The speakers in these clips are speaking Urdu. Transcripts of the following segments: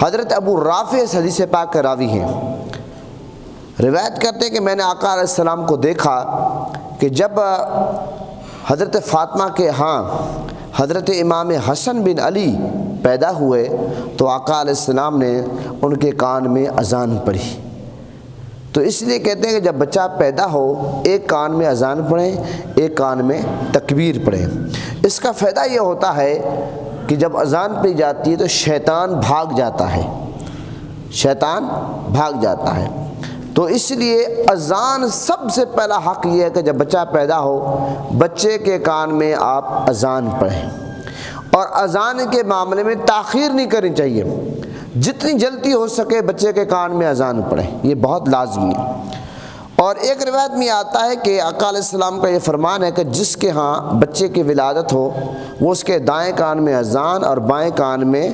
حضرت ابو رافع اس حدیث پاک کا راوی ہیں، روایت کرتے ہیں کہ میں نے آقا علیہ السلام کو دیکھا کہ جب حضرت فاطمہ کے ہاں حضرت امام حسن بن علی پیدا ہوئے تو آقا علیہ السلام نے ان کے کان میں اذان پڑھی۔ تو اس لیے کہتے ہیں کہ جب بچہ پیدا ہو ایک کان میں اذان پڑھیں، ایک کان میں تکبیر پڑھیں۔ اس کا فائدہ یہ ہوتا ہے کہ جب اذان پڑھی جاتی ہے تو شیطان بھاگ جاتا ہے، شیطان بھاگ جاتا ہے۔ تو اس لیے اذان سب سے پہلا حق یہ ہے کہ جب بچہ پیدا ہو بچے کے کان میں آپ اذان پڑھیں، اور اذان کے معاملے میں تاخیر نہیں کرنی چاہیے، جتنی جلدی ہو سکے بچے کے کان میں اذان پڑھیں، یہ بہت لازمی ہے۔ اور ایک روایت میں آتا ہے کہ آقا علیہ السلام کا یہ فرمان ہے کہ جس کے ہاں بچے کی ولادت ہو وہ اس کے دائیں کان میں اذان اور بائیں کان میں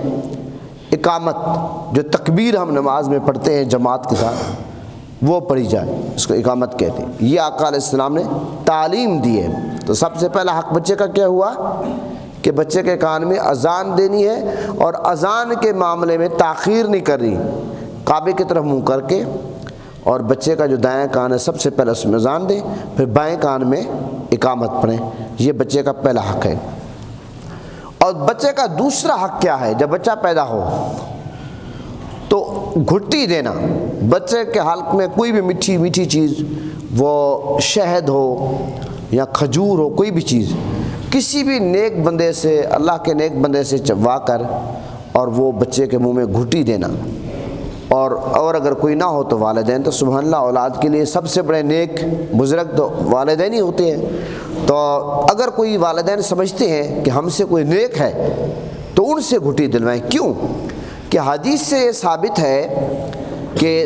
اقامت، جو تکبیر ہم نماز میں پڑھتے ہیں جماعت کے ساتھ، وہ پڑھی جائے، اس کو اقامت کہتے ہیں۔ یہ آقا علیہ السلام نے تعلیم دی ہے۔ تو سب سے پہلا حق بچے کا کیا ہوا کہ بچے کے کان میں اذان دینی ہے، اور اذان کے معاملے میں تاخیر نہیں کرنی، کعبے کی طرف منہ کر کے، اور بچے کا جو دائیں کان ہے سب سے پہلے اس میں اذان دیں، پھر بائیں کان میں اقامت پڑھیں۔ یہ بچے کا پہلا حق ہے۔ اور بچے کا دوسرا حق کیا ہے؟ جب بچہ پیدا ہو تو گھٹی دینا، بچے کے حلق میں کوئی بھی میٹھی میٹھی چیز، وہ شہد ہو یا کھجور ہو، کوئی بھی چیز کسی بھی نیک بندے سے، اللہ کے نیک بندے سے چبوا کر اور وہ بچے کے منہ میں گھٹی دینا۔ اور اگر کوئی نہ ہو تو والدین، تو سبحان اللہ، اولاد کے لیے سب سے بڑے نیک بزرگ تو والدین ہی ہوتے ہیں۔ تو اگر کوئی والدین سمجھتے ہیں کہ ہم سے کوئی نیک ہے تو ان سے گھٹی دلوائیں۔ کیوں کہ حدیث سے یہ ثابت ہے کہ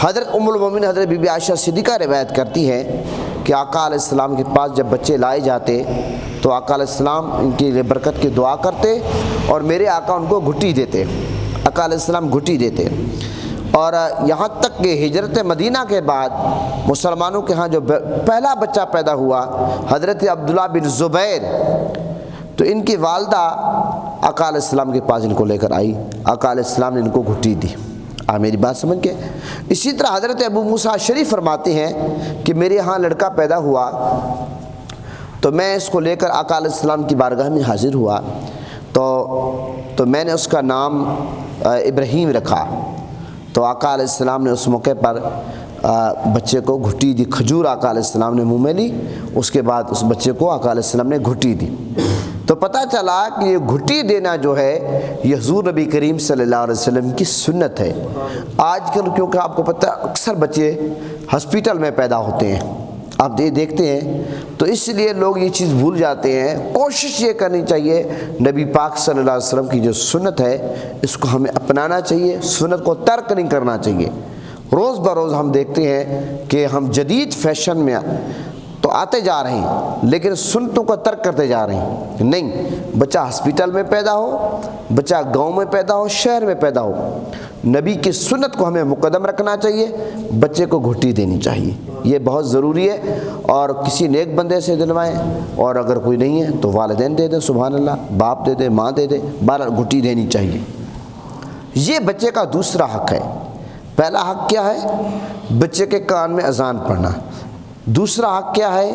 حضرت ام المومنین حضرت بی بی عائشہ صدیقہ روایت کرتی ہے کہ آقا علیہ السلام کے پاس جب بچے لائے جاتے تو آقا علیہ السلام ان کی برکت کی دعا کرتے اور میرے آقا ان کو گھٹی دیتے، آقا علیہ السلام گھٹی دیتے۔ اور یہاں تک کہ ہجرت مدینہ کے بعد مسلمانوں کے ہاں جو پہلا بچہ پیدا ہوا حضرت عبداللہ بن زبیر، تو ان کی والدہ آقا علیہ السلام کے پاس ان کو لے کر آئی، آقا علیہ السلام نے ان کو گھٹی دی۔ میری بات سمجھ کے اسی طرح حضرت ابو موسیٰ شریف فرماتے ہیں کہ میرے ہاں لڑکا پیدا ہوا تو میں اس کو لے کر آقا علیہ السلام کی بارگاہ میں حاضر ہوا، تو میں نے اس کا نام ابراہیم رکھا۔ تو آقا علیہ السلام نے اس موقع پر بچے کو گھٹی دی، کھجور آقا علیہ السلام نے منہ میں لی، اس کے بعد اس بچے کو آقا علیہ السلام نے گھٹی دی۔ تو پتہ چلا کہ یہ گھٹی دینا جو ہے یہ حضور نبی کریم صلی اللہ علیہ وسلم کی سنت ہے۔ آج کل کیونکہ آپ کو پتہ ہے اکثر بچے ہسپیٹل میں پیدا ہوتے ہیں، آپ یہ دیکھتے ہیں، تو اس لیے لوگ یہ چیز بھول جاتے ہیں۔ کوشش یہ کرنی چاہیے نبی پاک صلی اللہ علیہ وسلم کی جو سنت ہے اس کو ہمیں اپنانا چاہیے، سنت کو ترک نہیں کرنا چاہیے۔ روز بروز ہم دیکھتے ہیں کہ ہم جدید فیشن میں تو آتے جا رہے ہیں لیکن سنتوں کو ترک کرتے جا رہے ہیں۔ نہیں، بچہ ہسپیٹل میں پیدا ہو، بچہ گاؤں میں پیدا ہو، شہر میں پیدا ہو، نبی کی سنت کو ہمیں مقدم رکھنا چاہیے، بچے کو گھٹی دینی چاہیے، یہ بہت ضروری ہے۔ اور کسی نیک بندے سے دلوائیں، اور اگر کوئی نہیں ہے تو والدین دے دیں، سبحان اللہ، باپ دے دے، ماں دے دے، بہرحال گھٹی دینی چاہیے۔ یہ بچے کا دوسرا حق ہے۔ پہلا حق کیا ہے؟ بچے کے کان میں اذان پڑھنا۔ دوسرا حق کیا ہے؟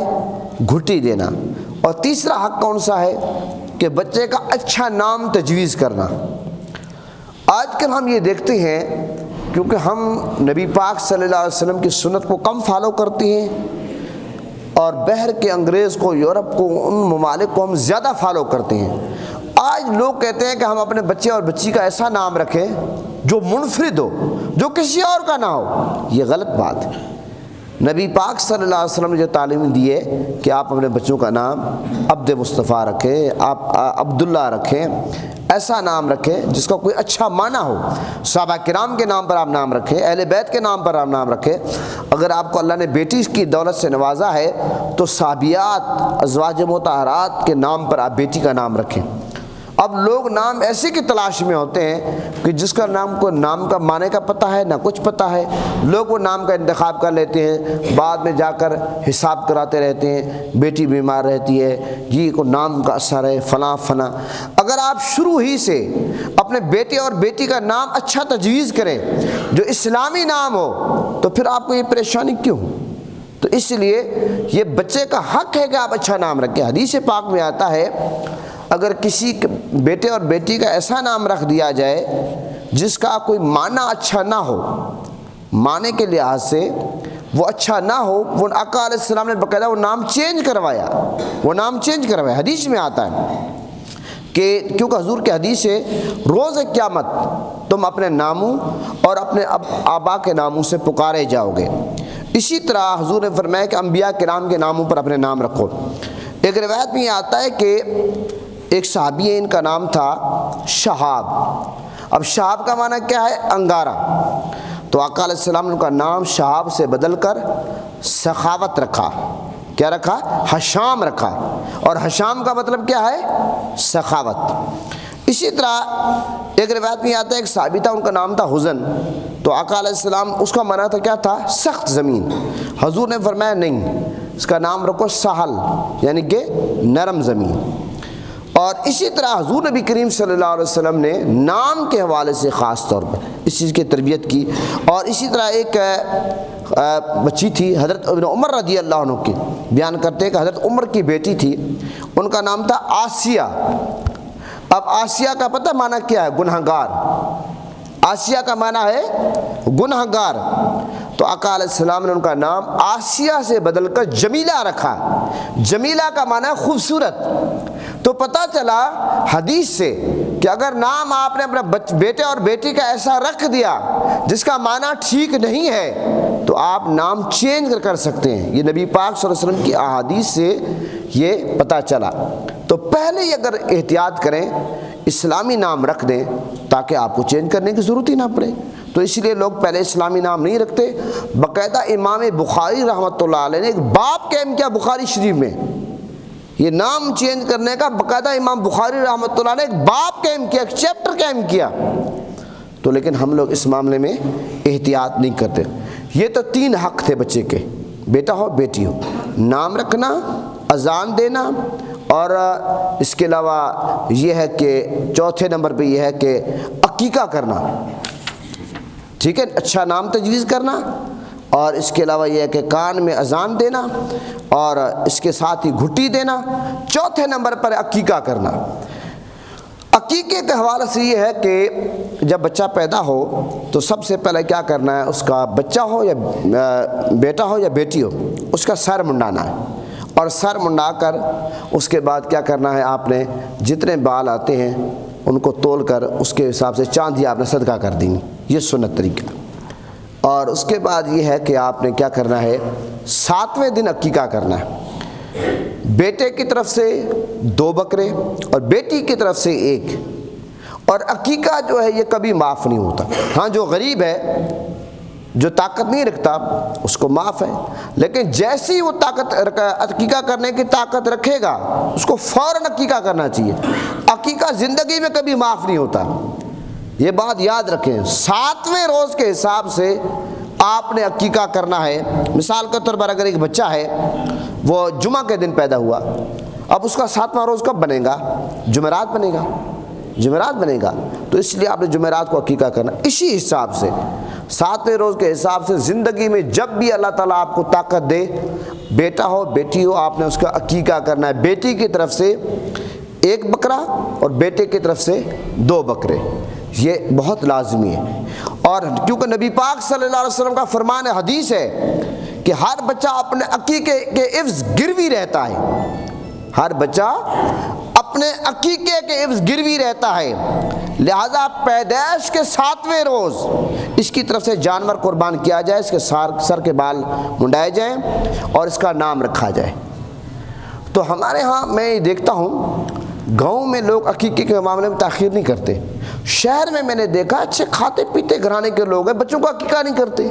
گھٹی دینا۔ اور تیسرا حق کون سا ہے؟ کہ بچے کا اچھا نام تجویز کرنا۔ آج کل ہم یہ دیکھتے ہیں کیونکہ ہم نبی پاک صلی اللہ علیہ وسلم کی سنت کو کم فالو کرتے ہیں، اور بحر کے انگریز کو، یورپ کو، ان ممالک کو ہم زیادہ فالو کرتے ہیں۔ آج لوگ کہتے ہیں کہ ہم اپنے بچے اور بچی کا ایسا نام رکھیں جو منفرد ہو، جو کسی اور کا نہ ہو۔ یہ غلط بات ہے۔ نبی پاک صلی اللہ علیہ وسلم نے جو تعلیم دی ہے کہ آپ اپنے بچوں کا نام عبد مصطفیٰ رکھیں، آپ عبداللہ رکھیں، ایسا نام رکھیں جس کا کوئی اچھا معنی ہو۔ صحابہ کرام کے نام پر آپ نام رکھیں، اہل بیت کے نام پر آپ نام رکھیں۔ اگر آپ کو اللہ نے بیٹی کی دولت سے نوازا ہے تو صحابیات، ازواج مطہرات کے نام پر آپ بیٹی کا نام رکھیں۔ اب لوگ نام ایسے کی تلاش میں ہوتے ہیں کہ جس کا نام کو نام کا معنی کا پتہ ہے نہ کچھ پتہ ہے، لوگ وہ نام کا انتخاب کر لیتے ہیں، بعد میں جا کر حساب کراتے رہتے ہیں، بیٹی بیمار رہتی ہے، یہ کو نام کا اثر ہے، فلاں فلاں۔ اگر آپ شروع ہی سے اپنے بیٹے اور بیٹی کا نام اچھا تجویز کریں جو اسلامی نام ہو تو پھر آپ کو یہ پریشانی کیوں؟ تو اس لیے یہ بچے کا حق ہے کہ آپ اچھا نام رکھیں۔ حدیث پاک میں آتا ہے اگر کسی بیٹے اور بیٹی کا ایسا نام رکھ دیا جائے جس کا کوئی معنی اچھا نہ ہو، معنی کے لحاظ سے وہ اچھا نہ ہو، وہ آقا علیہ السلام نے باقاعدہ وہ نام چینج کروایا، حدیث میں آتا ہے کہ کیونکہ حضور کے حدیث ہے روز قیامت تم اپنے ناموں اور اپنے آبا کے ناموں سے پکارے جاؤ گے۔ اسی طرح حضور نے فرمایا کہ انبیاء کرام کے ناموں پر اپنے نام رکھو۔ ایک روایت میں یہ آتا ہے کہ ایک صحابی ہے، ان کا نام تھا شہاب۔ اب شہاب کا معنی کیا ہے؟ انگارہ۔ تو آقا علیہ السلام نے ان کا نام شہاب سے بدل کر سخاوت رکھا۔ کیا رکھا؟ حشام رکھا، اور حشام کا مطلب کیا ہے؟ سخاوت۔ اسی طرح ایک روایت میں آتا ہے ایک صحابی تھا، ان کا نام تھا حزن۔ تو آقا علیہ السلام اس کا معنی تھا کیا تھا؟ سخت زمین۔ حضور نے فرمایا نہیں، اس کا نام رکھو سہل، یعنی کہ نرم زمین۔ اور اسی طرح حضور نبی کریم صلی اللہ علیہ وسلم نے نام کے حوالے سے خاص طور پر اس چیز کی تربیت کی۔ اور اسی طرح ایک بچی تھی حضرت ابن عمر رضی اللہ عنہ کی، بیان کرتے ہیں کہ حضرت عمر کی بیٹی تھی، ان کا نام تھا آسیہ۔ اب آسیہ کا پتہ معنی کیا ہے؟ گنہگار۔ آسیہ کا معنی ہے گنہگار۔ تو آقا علیہ السلام نے ان کا نام آسیہ سے بدل کر جمیلہ رکھا۔ جمیلہ کا معنی ہے خوبصورت۔ تو پتہ چلا حدیث سے کہ اگر نام آپ نے اپنے بیٹے اور بیٹی کا ایسا رکھ دیا جس کا معنی ٹھیک نہیں ہے تو آپ نام چینج کر سکتے ہیں۔ یہ نبی پاک صلی اللہ علیہ وسلم کی احادیث سے یہ پتہ چلا۔ تو پہلے ہی اگر احتیاط کریں، اسلامی نام رکھ دیں تاکہ آپ کو چینج کرنے کی ضرورت ہی نہ پڑے۔ تو اس لیے لوگ پہلے اسلامی نام نہیں رکھتے۔ باقاعدہ امام بخاری رحمۃ اللہ علیہ نے ایک باب قائم کیا بخاری شریف میں، یہ نام چینج کرنے کا باقاعدہ امام بخاری رحمۃ اللہ نے ایک باب قائم کیا، ایک چیپٹر قائم کیا۔ تو لیکن ہم لوگ اس معاملے میں احتیاط نہیں کرتے۔ یہ تو 3 حق تھے بچے کے، بیٹا ہو بیٹی ہو، نام رکھنا، اذان دینا، اور اس کے علاوہ یہ ہے کہ چوتھے نمبر پہ یہ ہے کہ عقیقہ کرنا، ٹھیک ہے، اچھا نام تجویز کرنا، اور اس کے علاوہ یہ ہے کہ کان میں اذان دینا، اور اس کے ساتھ ہی گھٹی دینا۔ چوتھے نمبر پر عقیقہ کرنا۔ عقیقے کے حوالے سے یہ ہے کہ جب بچہ پیدا ہو تو سب سے پہلے کیا کرنا ہے، اس کا بچہ ہو یا بیٹا ہو یا بیٹی ہو، اس کا سر منڈانا ہے، اور سر منڈا کر اس کے بعد کیا کرنا ہے، آپ نے جتنے بال آتے ہیں ان کو تول کر اس کے حساب سے چاندی آپ نے صدقہ کر دینی، یہ سنت طریقہ۔ اور اس کے بعد یہ ہے کہ آپ نے کیا کرنا ہے، 7ویں دن عقیقہ کرنا ہے۔ بیٹے کی طرف سے 2 بکرے اور بیٹی کی طرف سے 1۔ اور عقیقہ جو ہے یہ کبھی معاف نہیں ہوتا۔ ہاں جو غریب ہے، جو طاقت نہیں رکھتا، اس کو معاف ہے، لیکن جیسے ہی وہ عقیقہ کرنے کی طاقت رکھے گا اس کو فوراً عقیقہ کرنا چاہیے۔ عقیقہ زندگی میں کبھی معاف نہیں ہوتا، یہ بات یاد رکھیں۔ 7ویں روز کے حساب سے آپ نے عقیقہ کرنا ہے۔ مثال کے طور پر اگر ایک بچہ ہے وہ جمعہ کے دن پیدا ہوا، اب اس کا 7واں روز کب بنے گا؟ جمعرات بنے گا، جمعرات بنے گا، تو اس لیے آپ نے جمعرات کو عقیقہ کرنا۔ اسی حساب سے 7ویں روز کے حساب سے زندگی میں جب بھی اللہ تعالیٰ آپ کو طاقت دے، بیٹا ہو بیٹی ہو، آپ نے اس کا عقیقہ کرنا ہے۔ بیٹی کی طرف سے 1 بکرا اور بیٹے کی طرف سے 2 بکرے، یہ بہت لازمی ہے۔ اور کیونکہ نبی پاک صلی اللہ علیہ وسلم کا فرمان حدیث ہے کہ ہر بچہ اپنے عقیقے کے عوض گروی رہتا ہے، ہر بچہ اپنے عقیقے کے عوض گروی رہتا ہے، لہذا پیدائش کے 7ویں روز اس کی طرف سے جانور قربان کیا جائے، اس کے سر کے بال منڈائے جائیں اور اس کا نام رکھا جائے۔ تو ہمارے ہاں میں یہ دیکھتا ہوں گاؤں میں لوگ عقیقے کے معاملے میں تاخیر نہیں کرتے۔ شہر میں نے دیکھا اچھے کھاتے پیتے گھرانے کے لوگ ہیں، بچوں کا عقیقہ نہیں کرتے۔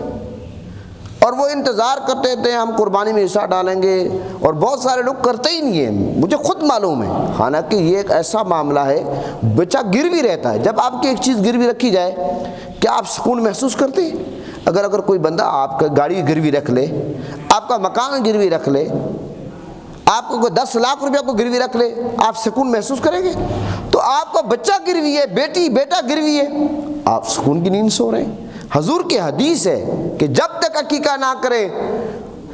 اور وہ انتظار کرتے تھے ہم قربانی میں حصہ ڈالیں گے، اور بہت سارے لوگ کرتے ہی نہیں ہیں، مجھے خود معلوم ہے۔ حالانکہ یہ ایک ایسا معاملہ ہے، بچہ گروی رہتا ہے، جب آپ کی ایک چیز گروی رکھی جائے کیا آپ سکون محسوس کرتے ہیں؟ اگر کوئی بندہ آپ کا گاڑی گروی رکھ لے، آپ کا مکان گروی رکھ لے، آپ کو کوئی 10 لاکھ روپیہ کو گروی رکھ لے، آپ سکون محسوس کریں گے؟ تو آپ کا بچہ گروی ہے، بیٹا گروی ہے، آپ سکون کی نیند سو رہے ہیں۔ حضور کی حدیث ہے کہ جب تک عقیقہ نہ کریں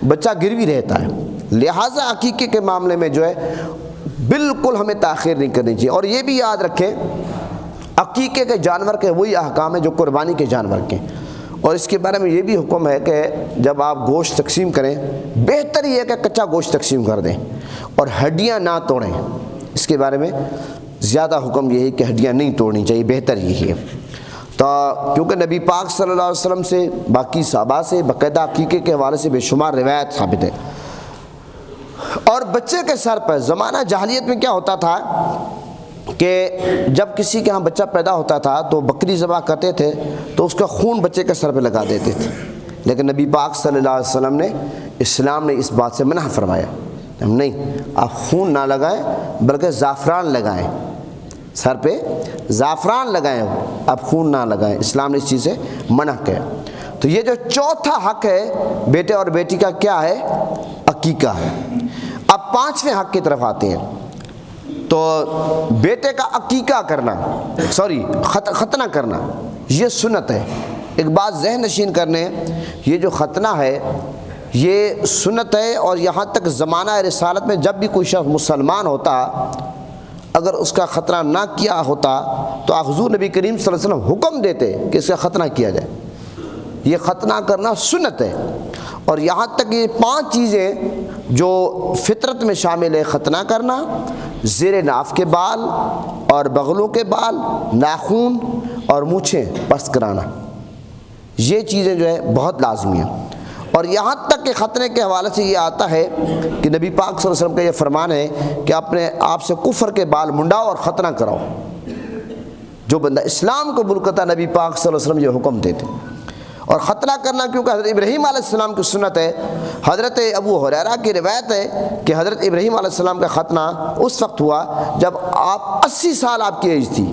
بچہ گروی رہتا ہے، لہٰذا عقیقے کے معاملے میں جو ہے بالکل ہمیں تاخیر نہیں کرنی چاہیے۔ اور یہ بھی یاد رکھیں عقیقے کے جانور کے وہی احکام ہیں جو قربانی کے جانور کے، اور اس کے بارے میں یہ بھی حکم ہے کہ جب آپ گوشت تقسیم کریں بہتر یہ ہے کہ کچا گوشت تقسیم کر دیں اور ہڈیاں نہ توڑیں۔ اس کے بارے میں زیادہ حکم یہ ہے کہ ہڈیاں نہیں توڑنی چاہیے، بہتر یہی ہے۔ تو کیونکہ نبی پاک صلی اللہ علیہ وسلم سے، باقی صحابہ سے باقاعدہ عقیقے کے حوالے سے بے شمار روایت ثابت ہے۔ اور بچے کے سر پر زمانہ جاہلیت میں کیا ہوتا تھا کہ جب کسی کے ہاں بچہ پیدا ہوتا تھا تو بکری ذبح کرتے تھے تو اس کا خون بچے کے سر پہ لگا دیتے تھے، لیکن نبی پاک صلی اللہ علیہ وسلم نے، اسلام نے اس بات سے منع فرمایا، نہیں آپ خون نہ لگائیں بلکہ زعفران لگائیں، سر پہ زعفران لگائیں، آپ خون نہ لگائیں، اسلام نے اس چیز سے منع کیا۔ تو یہ جو چوتھا حق ہے بیٹے اور بیٹی کا کیا ہے؟ عقیقہ ہے۔ اب 5ویں حق کی طرف آتے ہیں۔ تو بیٹے کا عقیقہ کرنا، ختنہ کرنا، یہ سنت ہے۔ ایک بات ذہن نشین کرنے، یہ جو ختنہ ہے یہ سنت ہے، اور یہاں تک زمانہ رسالت میں جب بھی کوئی شخص مسلمان ہوتا اگر اس کا ختنہ نہ کیا ہوتا تو حضور نبی کریم صلی اللہ علیہ وسلم حکم دیتے کہ اس کا ختنہ کیا جائے۔ یہ ختنہ کرنا سنت ہے، اور یہاں تک یہ 5 چیزیں جو فطرت میں شامل ہے: ختنہ کرنا، زیر ناف کے بال اور بغلوں کے بال، ناخون اور مونچھیں پست کرانا، یہ چیزیں جو ہے بہت لازمی ہیں۔ اور یہاں تک کہ ختنے کے حوالے سے یہ آتا ہے کہ نبی پاک صلی اللہ علیہ وسلم کا یہ فرمان ہے کہ اپنے آپ سے کفر کے بال منڈاؤ اور ختنہ کراؤ۔ جو بندہ اسلام کو قبول کرتا نبی پاک صلی اللہ علیہ وسلم یہ حکم دیتے۔ اور ختنہ کرنا کیونکہ حضرت ابراہیم علیہ السلام کی سنت ہے۔ حضرت ابو ہریرہ کی روایت ہے کہ حضرت ابراہیم علیہ السلام کا ختنہ اس وقت ہوا جب آپ 80 سال آپ کی ایج تھی۔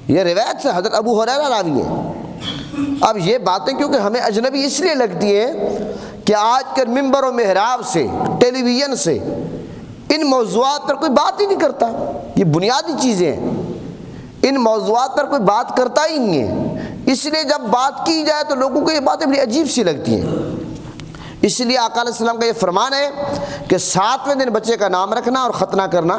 یہ روایت سے حضرت ابو ہریرہ راوی ہے۔ اب یہ باتیں کیونکہ ہمیں اجنبی اس لیے لگتی ہیں کہ آج کل ممبر و محراب سے، ٹیلی ویژن سے ان موضوعات پر کوئی بات ہی نہیں کرتا۔ یہ بنیادی چیزیں ہیں، ان موضوعات پر کوئی بات کرتا ہی نہیں ہے، اس لیے جب بات کی جائے تو لوگوں کو یہ باتیں بڑی عجیب سی لگتی ہیں۔ اس لیے آقا علیہ السلام کا یہ فرمان ہے کہ 7ویں دن بچے کا نام رکھنا اور ختنہ کرنا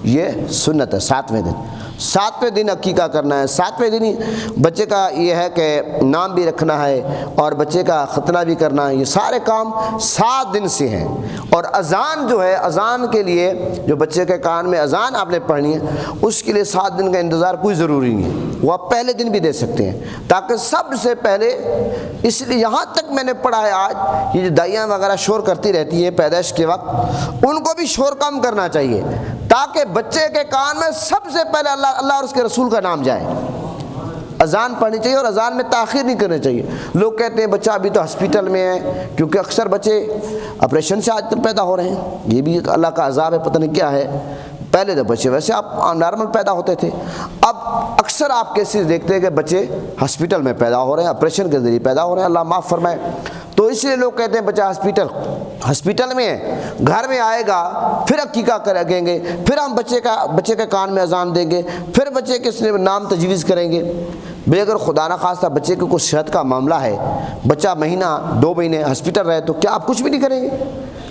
یہ سنت ہے۔ 7ویں دن عقیقہ کرنا ہے، 7ویں دن ہی بچے کا یہ ہے کہ نام بھی رکھنا ہے اور بچے کا ختنہ بھی کرنا ہے۔ یہ سارے کام 7 دن سے ہیں۔ اور اذان جو ہے، اذان کے لیے جو بچے کے کان میں اذان آپ نے پڑھنی ہے اس کے لیے 7 دن کا انتظار کوئی ضروری نہیں ہے، وہ آپ پہلے دن بھی دے سکتے ہیں، تاکہ سب سے پہلے۔ اس لیے یہاں تک میں نے پڑھا ہے آج یہ جو دائیاں وغیرہ شور کرتی رہتی ہیں پیدائش کے وقت، ان کو بھی شور کم کرنا چاہیے تاکہ بچے کے کان میں سب سے پہلے اللہ اور اس کے رسول کا نام جائے۔ اذان پڑھنی چاہیے اور اذان میں تاخیر نہیں کرنی چاہیے۔ لوگ کہتے ہیں بچہ ابھی تو ہاسپٹل میں ہے، کیونکہ اکثر بچے آپریشن سے آج کل پیدا ہو رہے ہیں، یہ بھی اللہ کا عذاب ہے، پتہ نہیں کیا ہے۔ پہلے تو بچے ویسے آپ نارمل پیدا ہوتے تھے، اب اکثر آپ کیسز دیکھتے ہیں کہ بچے ہاسپٹل میں پیدا ہو رہے ہیں، آپریشن کے ذریعے پیدا ہو رہے ہیں، اللہ معاف فرمائے۔ تو اس لیے لوگ کہتے ہیں بچہ ہاسپٹل میں ہے، گھر میں آئے گا پھر عقیقہ کریں گے، پھر ہم بچے کے کان میں اذان دیں گے، پھر بچے کے نام تجویز کریں گے۔ بھئی اگر خدا نہ خواستہ بچے کو کچھ صحت کا معاملہ ہے، بچہ مہینہ 2 مہینے ہاسپٹل رہے، تو کیا آپ کچھ بھی نہیں کریں گے؟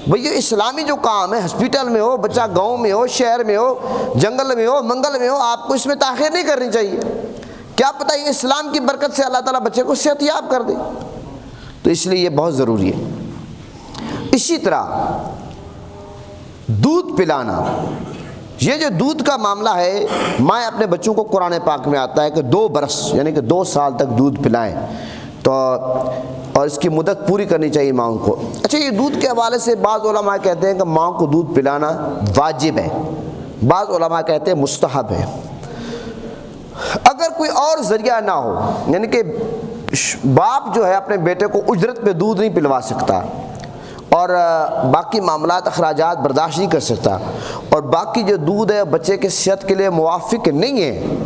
بھئی یہ اسلامی جو کام ہے، ہاسپٹل میں ہو، بچہ گاؤں میں ہو، شہر میں ہو، جنگل میں ہو، منگل میں ہو، آپ کو اس میں تاخیر نہیں کرنی چاہیے۔ کیا پتہ یہ اسلام کی برکت سے اللہ تعالیٰ بچے کو صحت یاب کر دے، تو اس لیے یہ بہت ضروری ہے۔ اسی طرح دودھ پلانا، یہ جو دودھ کا معاملہ ہے، مائیں اپنے بچوں کو قرآن پاک میں آتا ہے کہ 2 برس یعنی کہ 2 سال تک دودھ پلائیں، تو اور اس کی مدت پوری کرنی چاہیے ماؤں کو۔ اچھا، یہ دودھ کے حوالے سے بعض علماء کہتے ہیں کہ ماؤں کو دودھ پلانا واجب ہے، بعض علماء کہتے ہیں مستحب ہے۔ اگر کوئی اور ذریعہ نہ ہو، یعنی کہ باپ جو ہے اپنے بیٹے کو اجرت پہ دودھ نہیں پلوا سکتا اور باقی معاملات اخراجات برداشت نہیں کر سکتا، اور باقی جو دودھ ہے بچے کے صحت کے لیے موافق نہیں ہے،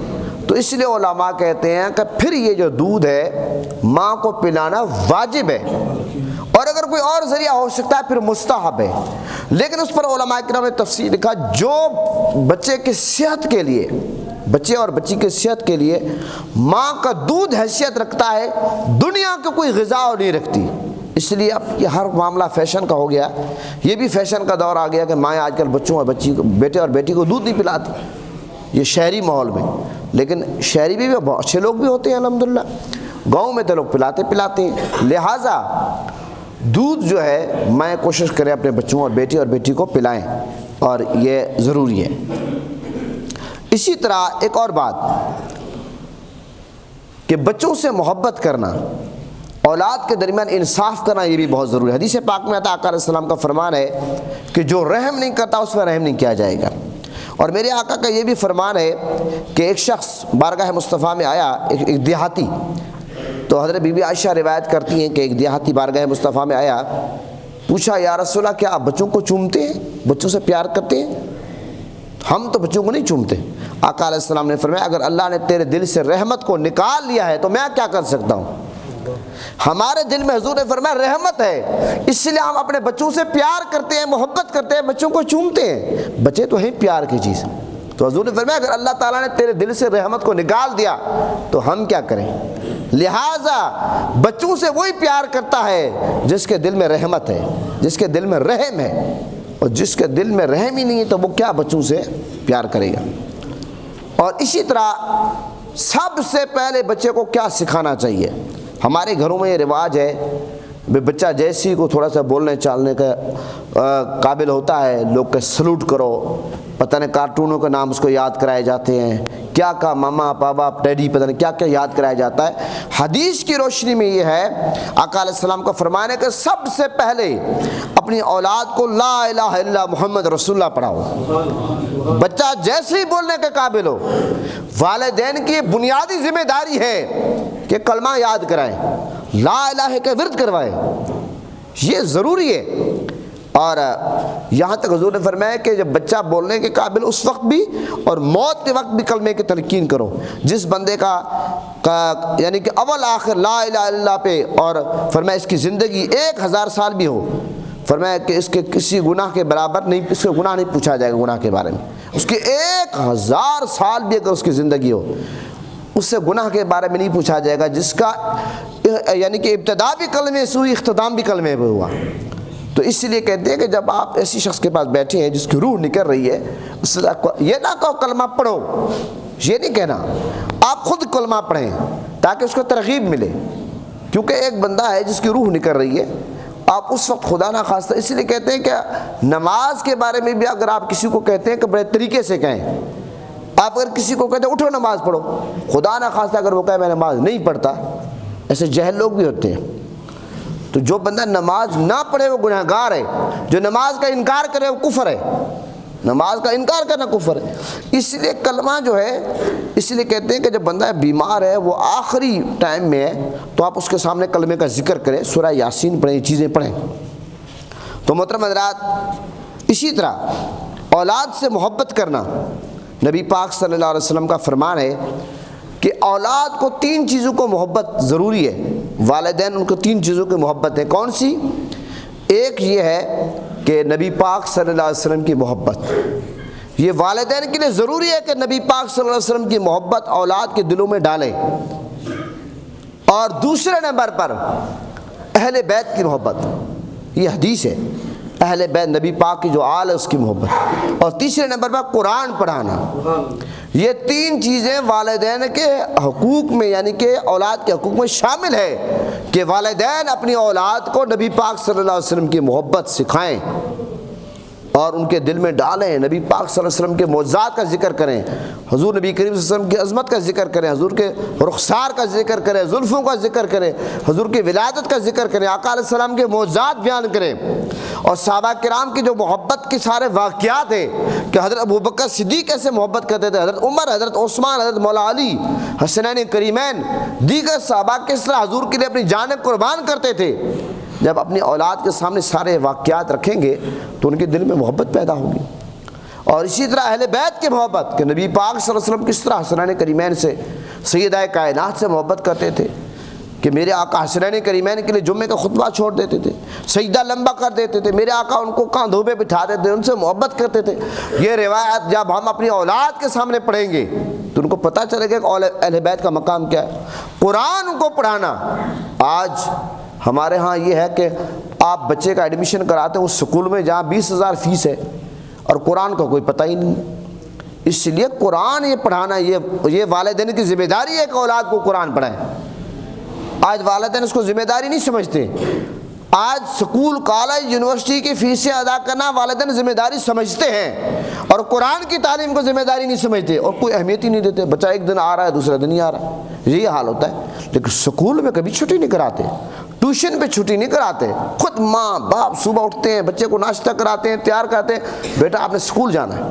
تو اس لیے علماء کہتے ہیں کہ پھر یہ جو دودھ ہے ماں کو پلانا واجب ہے، اور اگر کوئی اور ذریعہ ہو سکتا ہے پھر مستحب ہے۔ لیکن اس پر علماء کرام نے تفصیل لکھا، جو بچے کی صحت کے لیے، بچے اور بچی کی صحت کے لیے ماں کا دودھ حیثیت رکھتا ہے، دنیا کی کوئی غذا نہیں رکھتی۔ اس لیے اب یہ ہر معاملہ فیشن کا ہو گیا، یہ بھی فیشن کا دور آ گیا کہ مائیں آج کل بچوں اور بچی کو، بیٹے اور بیٹی کو دودھ نہیں پلاتی، یہ شہری ماحول میں۔ لیکن شہری بھی بہت اچھے لوگ بھی ہوتے ہیں الحمدللہ، گاؤں میں تو لوگ پلاتے ہیں۔ لہٰذا دودھ جو ہے میں کوشش کریں اپنے بچوں اور بیٹی کو پلائیں، اور یہ ضروری ہے۔ اسی طرح ایک اور بات کہ بچوں سے محبت کرنا، اولاد کے درمیان انصاف کرنا، یہ بھی بہت ضروری ہے۔ حدیث پاک میں آتا آقا علیہ السلام کا فرمان ہے کہ جو رحم نہیں کرتا اس پر رحم نہیں کیا جائے گا، اور میرے آقا کا یہ بھی فرمان ہے کہ ایک شخص بارگاہ مصطفیٰ میں آیا، ایک دیہاتی، تو حضرت بی بی عائشہ روایت کرتی ہیں کہ ایک دیہاتی بارگاہ مصطفیٰ میں آیا، پوچھا یا رسول اللہ کیا آپ بچوں کو چومتے ہیں، بچوں سے پیار کرتے ہیں؟ ہم تو بچوں کو نہیں چومتے۔ آقا علیہ السلام نے فرمایا اگر اللہ نے تیرے دل سے رحمت کو نکال لیا ہے تو میں کیا کر سکتا ہوں؟ ہمارے دل میں حضور نے فرمایا رحمت ہے، اس لیے ہم اپنے بچوں سے پیار کرتے ہیں، محبت کرتے ہیں، بچوں کو چومتے ہیں، بچے تو ہیں پیار کی چیز۔ تو حضور نے فرمایا اگر اللہ تعالیٰ نے تیرے دل سے رحمت کو نکال دیا تو ہم کیا کریں؟ لہٰذا بچوں سے وہی پیار کرتا ہے جس کے دل میں رحمت ہے، جس کے دل میں رحم ہے، اور جس کے دل میں رحم ہی نہیں ہے تو وہ کیا بچوں سے پیار کرے گا۔ اور اسی طرح سب سے پہلے بچے کو کیا سکھانا چاہیے؟ ہمارے گھروں میں یہ رواج ہے، بچہ جیسی کو تھوڑا سا بولنے چالنے کا قابل ہوتا ہے لوگ کہ سلوٹ کرو، پتہ نہیں کارٹونوں کے نام اس کو یاد کرائے جاتے ہیں، کیا کہا ماما پاپا ڈیڈی، پتہ نہیں کیا کیا یاد کرایا جاتا ہے۔ حدیث کی روشنی میں یہ ہے، آقا علیہ السلام کا فرمان ہے کہ سب سے پہلے اپنی اولاد کو لا الہ الا محمد رسول اللہ پڑھاؤ۔ بچہ جیسے ہی بولنے کے قابل ہو، والدین کی بنیادی ذمہ داری ہے کہ کلمہ یاد کرائیں، لا الہ کا ورد کروائیں، یہ ضروری ہے۔ اور یہاں تک حضور نے فرمایا کہ جب بچہ بولنے کے قابل اس وقت بھی اور موت کے وقت بھی کلمے کی تلقین کرو۔ جس بندے کا یعنی کہ اول آخر لا الہ الا اللہ پہ، اور فرمایا اس کی زندگی 1000 سال بھی ہو، فرمایا کہ اس کے کسی گناہ کے برابر نہیں، اس کے گناہ نہیں پوچھا جائے گا گناہ کے بارے میں، اس کے 1000 سال بھی اگر اس کی زندگی ہو اس سے گناہ کے بارے میں نہیں پوچھا جائے گا، جس کا یعنی کہ ابتدا بھی کلمے سے ہوئی، اختتام بھی کلمے پہ ہوا۔ تو اس لیے کہتے ہیں کہ جب آپ ایسی شخص کے پاس بیٹھے ہیں جس کی روح نکل رہی ہے، اس سے یہ نہ کہو کلمہ پڑھو، یہ نہیں کہنا، آپ خود کلمہ پڑھیں تاکہ اس کو ترغیب ملے، کیونکہ ایک بندہ ہے جس کی روح نکل رہی ہے، آپ اس وقت خدا نہ خواستہ، اس لیے کہتے ہیں کہ نماز کے بارے میں بھی اگر آپ کسی کو کہتے ہیں کہ بڑے طریقے سے کہیں، آپ اگر کسی کو کہتے ہیں اٹھو نماز پڑھو، خدا نہ خواستہ اگر وہ کہے میں نماز نہیں پڑھتا، ایسے جاہل لوگ بھی ہوتے ہیں، تو جو بندہ نماز نہ پڑھے وہ گنہگار ہے، جو نماز کا انکار کرے وہ کفر ہے، نماز کا انکار کرنا کفر ہے۔ اس لیے کلمہ جو ہے، اس لیے کہتے ہیں کہ جب بندہ بیمار ہے، وہ آخری ٹائم میں ہے، تو آپ اس کے سامنے کلمے کا ذکر کریں، سورہ یاسین پڑھیں، یہ چیزیں پڑھیں۔ تو محترم حضرات، اسی طرح اولاد سے محبت کرنا، نبی پاک صلی اللہ علیہ وسلم کا فرمان ہے کہ اولاد کو 3 چیزوں کو محبت ضروری ہے، والدین ان کو 3 چیزوں کی محبت ہے۔ کون سی؟ ایک یہ ہے کہ نبی پاک صلی اللہ علیہ وسلم کی محبت، یہ والدین کے لیے ضروری ہے کہ نبی پاک صلی اللہ علیہ وسلم کی محبت اولاد کے دلوں میں ڈالیں۔ اور دوسرے نمبر پر اہل بیت کی محبت، یہ حدیث ہے، اہل بیت نبی پاک کی جو آل ہے اس کی محبت، اور تیسرے نمبر پر قرآن پڑھانا۔ یہ 3 چیزیں والدین کے حقوق میں یعنی کہ اولاد کے حقوق میں شامل ہے کہ والدین اپنی اولاد کو نبی پاک صلی اللہ علیہ وسلم کی محبت سکھائیں اور ان کے دل میں ڈالیں، نبی پاک صلی اللہ علیہ وسلم کے معجزات کا ذکر کریں، حضور نبی کریم صلی اللہ علیہ وسلم کی عظمت کا ذکر کریں، حضور کے رخسار کا ذکر کریں، زلفوں کا ذکر کریں، حضور کی ولادت کا ذکر کریں، آقا علیہ السلام کے معجزات بیان کریں، اور صحابہ کرام کی جو محبت کے سارے واقعات ہیں کہ حضرت ابوبکر صدیق کیسے محبت کرتے تھے، حضرت عمر، حضرت عثمان، حضرت مولا علی، حسنین کریمین، دیگر صحابہ کس طرح حضور کے لیے اپنی جانیں قربان کرتے تھے، جب اپنی اولاد کے سامنے سارے واقعات رکھیں گے تو ان کے دل میں محبت پیدا ہوگی۔ اور اسی طرح اہل بیت کی محبت کہ نبی پاک صلی اللہ علیہ وسلم کس طرح حسنین کریمین سے، سیدہ کائنات سے محبت کرتے تھے کہ میرے آقا حسنین کریمین کے لیے جمعے کا خطبہ چھوڑ دیتے تھے، سجدہ لمبا کر دیتے تھے، میرے آقا ان کو کاندھوں پہ بٹھاتے تھے، ان سے محبت کرتے تھے۔ یہ روایت جب ہم اپنی اولاد کے سامنے پڑھیں گے تو ان کو پتہ چلے گا کہ اہل بیت کا مقام کیا ہے۔ قرآن ان کو پڑھانا، آج ہمارے ہاں یہ ہے کہ آپ بچے کا ایڈمیشن کراتے ہیں اس سکول میں جہاں 20,000 فیس ہے اور قرآن کا کوئی پتہ ہی نہیں۔ اس لیے قرآن یہ پڑھانا یہ والدین کی ذمہ داری ہے کہ اولاد کو قرآن پڑھائیں۔ آج والدین اس کو ذمہ داری نہیں سمجھتے، آج سکول، کالج، یونیورسٹی کی فیسیں ادا کرنا والدین ذمہ داری سمجھتے ہیں اور قرآن کی تعلیم کو ذمہ داری نہیں سمجھتے اور کوئی اہمیت ہی نہیں دیتے۔ بچہ ایک دن آ رہا ہے، دوسرا دن نہیں آ رہا، یہی حال ہوتا ہے۔ لیکن سکول میں کبھی چھٹی نہیں کراتے، ٹیوشن پہ چھٹی نہیں کراتے، خود ماں باپ صبح اٹھتے ہیں، بچے کو ناشتہ کراتے ہیں، تیار کرتے ہیں، بیٹا آپ نے سکول جانا ہے۔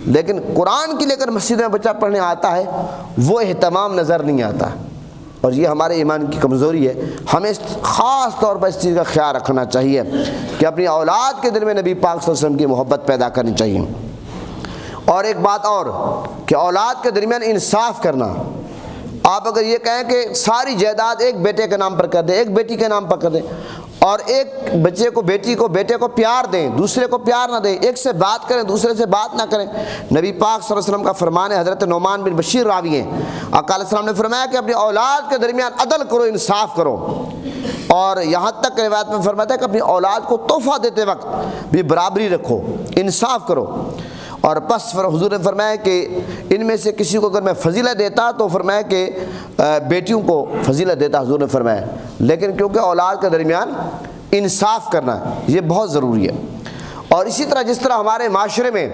لیکن قرآن کی لے کر مسجد میں بچہ پڑھنے آتا ہے، وہ اہتمام نظر نہیں آتا، اور یہ ہمارے ایمان کی کمزوری ہے۔ ہمیں خاص طور پر اس چیز کا خیال رکھنا چاہیے کہ اپنی اولاد کے دل میں نبی پاک صلی اللہ علیہ وسلم کی محبت پیدا کرنی چاہیے۔ اور ایک بات اور کہ اولاد کے درمیان انصاف کرنا۔ آپ اگر یہ کہیں کہ ساری جائیداد ایک بیٹے کے نام پر کر دیں، ایک بیٹی کے نام پر کر دیں، اور ایک بچے کو بیٹے کو پیار دیں، دوسرے کو پیار نہ دیں، ایک سے بات کریں دوسرے سے بات نہ کریں۔ نبی پاک صلی اللہ علیہ وسلم کا فرمان ہے، حضرت نعمان بن بشیر راوی ہیں، آقا علیہ السلام نے فرمایا کہ اپنی اولاد کے درمیان عدل کرو، انصاف کرو، اور یہاں تک روایت میں فرماتا ہے کہ اپنی اولاد کو تحفہ دیتے وقت بھی برابری رکھو، انصاف کرو۔ اور پس حضور نے فرمایا کہ ان میں سے کسی کو اگر میں فضیلت دیتا تو فرمایا کہ بیٹیوں کو فضیلت دیتا، حضور نے فرمایا، لیکن کیونکہ اولاد کے درمیان انصاف کرنا یہ بہت ضروری ہے۔ اور اسی طرح جس طرح ہمارے معاشرے میں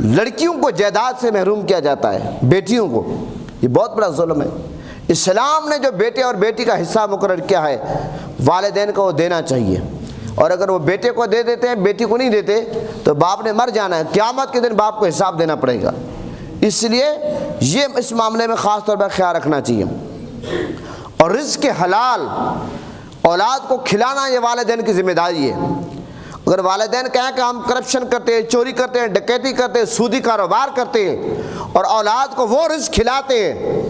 لڑکیوں کو جائیداد سے محروم کیا جاتا ہے، بیٹیوں کو، یہ بہت بڑا ظلم ہے۔ اسلام نے جو بیٹے اور بیٹی کا حصہ مقرر کیا ہے، والدین کو وہ دینا چاہیے، اور اگر وہ بیٹے کو دے دیتے ہیں بیٹی کو نہیں دیتے تو باپ نے مر جانا ہے، قیامت کے دن باپ کو حساب دینا پڑے گا۔ اس لیے یہ اس معاملے میں خاص طور پر خیال رکھنا چاہیے۔ اور رزق حلال اولاد کو کھلانا یہ والدین کی ذمہ داری ہے۔ اگر والدین کہیں کہ ہم کرپشن کرتے ہیں، چوری کرتے ہیں، ڈکیتی کرتے ہیں، سودی کاروبار کرتے ہیں، اور اولاد کو وہ رزق کھلاتے ہیں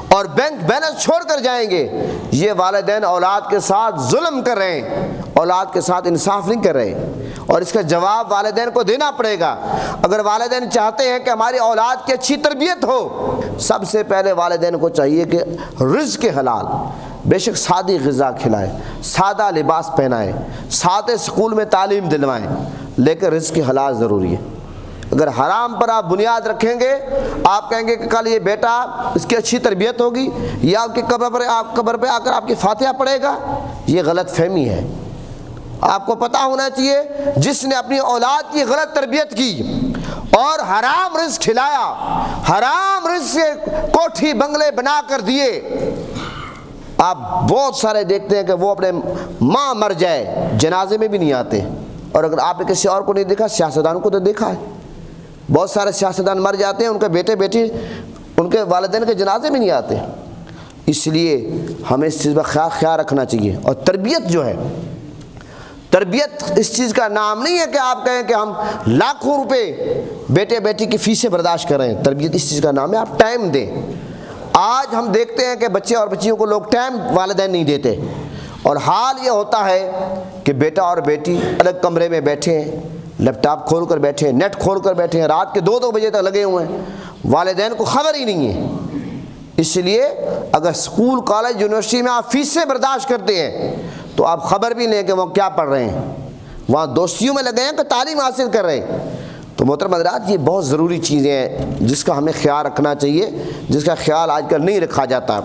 اور بینک بیلنس چھوڑ کر جائیں گے، یہ والدین اولاد کے ساتھ ظلم کر رہے ہیں، اولاد کے ساتھ انصاف نہیں کر رہے، اور اس کا جواب والدین کو دینا پڑے گا۔ اگر والدین چاہتے ہیں کہ ہماری اولاد کی اچھی تربیت ہو، سب سے پہلے والدین کو چاہیے کہ رزق حلال، بے شک سادی غذا کھلائے، سادہ لباس پہنائے، سادے سکول میں تعلیم دلوائیں، لیکن رزق حلال ضروری ہے۔ اگر حرام پر آپ بنیاد رکھیں گے، آپ کہیں گے کہ کل یہ بیٹا اس کی اچھی تربیت ہوگی، یا آپ کی قبر پہ آ کر آپ کی فاتحہ پڑھے گا، یہ غلط فہمی ہے۔ آپ کو پتہ ہونا چاہیے جس نے اپنی اولاد کی غلط تربیت کی اور حرام رزق کھلایا، حرام رزق سے کوٹھی بنگلے بنا کر دیے، آپ بہت سارے دیکھتے ہیں کہ وہ اپنے ماں مر جائے جنازے میں بھی نہیں آتے، اور اگر آپ نے کسی اور کو نہیں دیکھا، سیاستدانوں کو تو دیکھا ہے، بہت سارے سیاستدان مر جاتے ہیں، ان کے بیٹے بیٹی ان کے والدین کے جنازے میں نہیں آتے۔ اس لیے ہمیں اس چیز کا خیال رکھنا چاہیے۔ اور تربیت جو ہے، تربیت اس چیز کا نام نہیں ہے کہ آپ کہیں کہ ہم لاکھوں روپے بیٹے بیٹی کی فیسیں برداشت کریں، تربیت اس چیز کا نام ہے آپ ٹائم دیں۔ آج ہم دیکھتے ہیں کہ بچے اور بچیوں کو لوگ ٹائم والدین نہیں دیتے، اور حال یہ ہوتا ہے کہ بیٹا اور بیٹی الگ کمرے میں بیٹھے ہیں، لیپ ٹاپ کھول کر بیٹھے ہیں، نیٹ کھول کر بیٹھے ہیں، رات کے 2 بجے تک لگے ہوئے ہیں، والدین کو خبر ہی نہیں ہے۔ اس لیے اگر اسکول، کالج، یونیورسٹی میں آپ فیسیں برداشت کرتے ہیں تو آپ خبر بھی لیں کہ وہ کیا پڑھ رہے ہیں، وہاں دوستیوں میں لگے ہیں کہ تعلیم حاصل کر رہے ہیں۔ تو محترم حضرات، یہ بہت ضروری چیزیں ہیں جس کا ہمیں خیال رکھنا چاہیے، جس کا خیال آج کل نہیں رکھا جاتا۔